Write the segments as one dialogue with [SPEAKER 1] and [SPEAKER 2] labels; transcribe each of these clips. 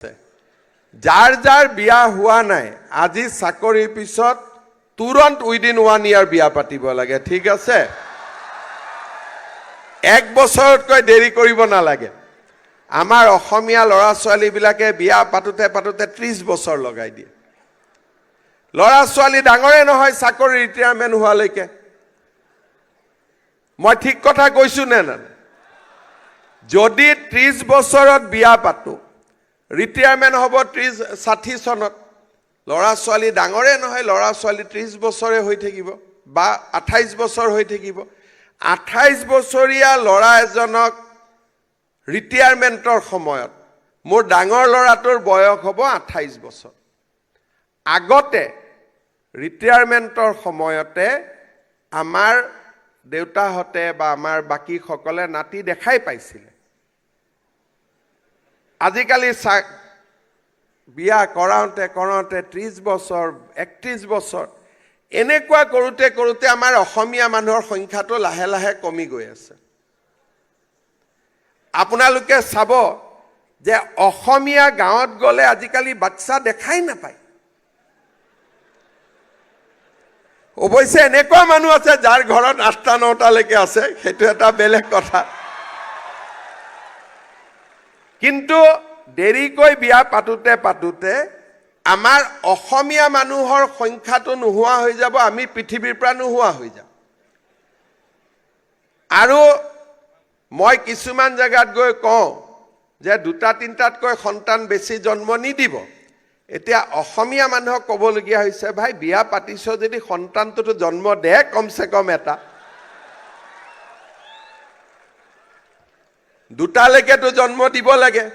[SPEAKER 1] যাৰ যাৰ বিয়া হোৱা নাই আজি চাকৰিৰ পিছত তুৰন্ত উইদিন 1 ইয়াৰ বিয়া পাতিব লাগে ঠিক আছে এক বছৰতকৈ দেৰি কৰিব নালাগে আমাৰ অসমীয়া ল'ৰা ছোৱালী বিলাকে বিয়া পাতোতে পাতোতে 30 বছৰ লগাই দিয়ে ল'ৰা ছোৱালী ডাঙৰে নহয় চাকৰি ৰিটায়াৰমেন্ট হোৱালৈকে মই ঠিক কথা কৈছো নে না যদি 30 বছৰত বিয়া পাতো ৰিটায়াৰমেন্ট হ'ব 60 চনত ল'ৰা ছোৱালী ডাঙৰে নহয় ল'ৰা ছোৱালী 30 বছৰে হৈ থাকিব বা 28 বছৰ হৈ থাকিব 28 বছৰীয়া ল'ৰা এজনক ৰিটায়াৰমেন্টৰ সময়ত মোৰ ডাঙৰ ল'ৰাটোৰ বয়স হ'ব 28 বছৰ আগতে ৰিটায়াৰমেন্টৰ সময়তে আমাৰ দেউতাহঁতে বা আমাৰ বাকি সকলে নাতি দেখাই পাইছিল আজিকালি বিয়া কৰাওঁতে 30 বছৰ 31 বছৰ এনেকুৱা কৰোতে কৰোতে আমাৰ অসমীয়া মানুহৰ সংখ্যাটো লাহে লাহে কমি গৈ আছে আপোনালোকে চাব যে অসমীয়া গাঁৱত গলে আজিকালি বাচ্চা দেখাই নাপায় অৱশ্যে এনেকুৱা মানুহ আছে যাৰ ঘৰত 8টা 9টা লৈকে আছে সেইটো এটা বেলেগ কথা কিন্তু দেৰিকৈ বিয়া পাতোতে পাতোতে আমাৰ অসমীয়া মানুহৰ সংখ্যাটো নোহোৱা হৈ যাব আমি পৃথিৱীৰ পৰা নোহোৱা হৈ যাম আৰু মই কিছুমান জায়গাত গৈ কওঁ যে 2টা 3টাতকৈ সন্তান বেছি জন্ম নিদিব এতিয়া অসমীয়া মানুহক ক'বলগীয়া হৈছে ভাই বিয়া পাতিছ যদি সন্তানটো জন্ম দে কমসে কম এটা 2টালৈকেতো জন্ম দিব লাগে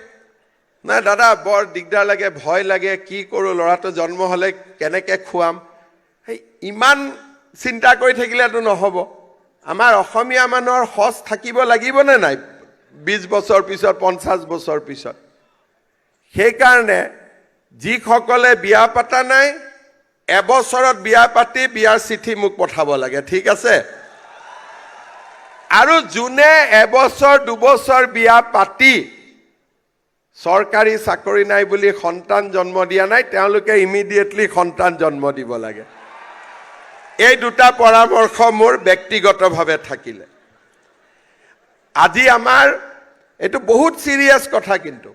[SPEAKER 1] না দাদা বৰ দিগদাৰ লাগে ভয় লাগে কি কৰো লৰাটো জন্ম হলে কেনেকে খুৱাম ইমান চিন্তা কৰি থাকিলেতো নহব আমাৰ অসমীয়া মানুহৰ হস থাকিব লাগিব নে নাই 20 বছৰ পিছত 50 বছৰ পিছত সেই কাৰণে যি সকলে বিয়া পাতা নাই এবছৰত বিয়া পাতি বিয়াৰ চিঠি মোক পঠাব লাগে ঠিক আছে আৰু জুনে এবছৰ 2 বছৰ বিয়া পাতি সৰকাৰি চাকৰি নাই বুলি সন্তান জন্ম দিয়া নাই তেওঁলোকে ইমিডিয়েটলি সন্তান জন্ম দিব লাগে এই দুটা পৰামৰ্শ মোৰ ব্যক্তিগতভাৱে থাকিলে আজি আমাৰ এটো বহুত সিৰিয়াস কথা কিন্তু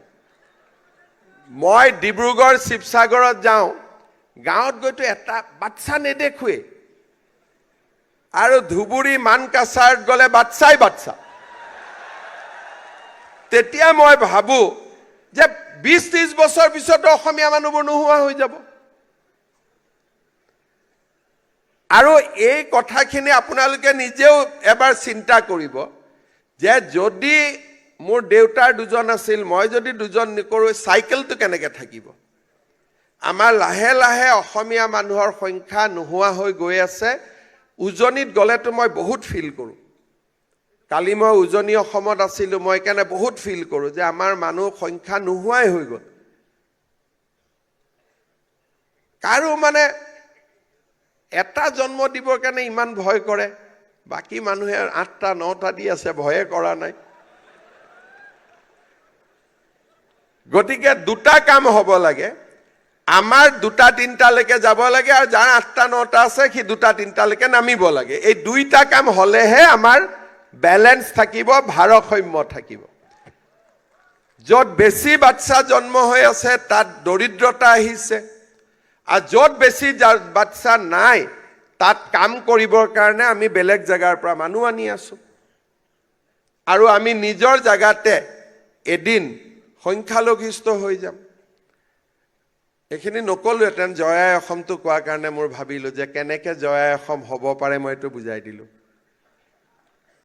[SPEAKER 1] মই ডিব্ৰুগড় শিৱসাগৰত যাওঁ গাঁৱত গৈতো এটা বাচ্চা নেদেখুৱে আৰু ধুবুৰী মানকাছাৰত গলে বাচ্চাই বাচ্চা তেতিয়া মই ভাবো যে 20-30 বছৰ পিছত অসমীয়া মানুহবোৰ নোহোৱা হৈ যাব আৰু এই কথাখিনি আপোনালোকে নিজেও এবাৰ চিন্তা কৰিব যে যদি মোৰ দেউতাৰ দুজন আছিল মই যদি দুজন নকৰো সাইকেলটো কেনেকৈ থাকিব আমাৰ লাহে লাহে অসমীয়া মানুহৰ সংখ্যা নোহোৱা হৈ গৈ আছে উজনিত গলেতো মই বহুত ফিল কৰো কালি মই উজনি অসমত আছিলো মই কেনে বহুত ফিল কৰো যে আমাৰ মানুহ সংখ্যা নোহোৱাই হৈ গল কাৰো মানে এটা জন্ম দিবৰ কাৰণে ইমান ভয় কৰে বাকি মানুহে 8টা 9টা দি আছে ভয়ে কৰা নাই গতিকে দুটা কাম হ'ব লাগে আমাৰ 2টা 3টা লৈকে যাব লাগে আৰু যাৰ 8টা 9টা আছে কি 2টা 3টা লৈকে নামিব লাগে এই দুইটা কাম হলেহে আমাৰ ব্যালেন্স থাকিব ভাৰসাম্য থাকিব যত বেছি বাচ্চা জন্ম হৈ আছে তাত দৰিদ্ৰতা আহিছে আৰু যত বেছি বাচ্চা নাই তাত কাম কৰিবৰ কাৰণে আমি বেলেগ জায়গাৰ পৰা মানুহ আনি আছো আৰু আমি নিজৰ জায়গাতে এদিন সংখ্যালঘিষ্ঠ হৈ যাম এখিনি নকলোহেঁতেন জয় অসমটো কোৱাৰ কাৰণে মোৰ ভাবিলো যে কেনেকে জয় অসম হ'ব পাৰে মই এইটো বুজাই দিলো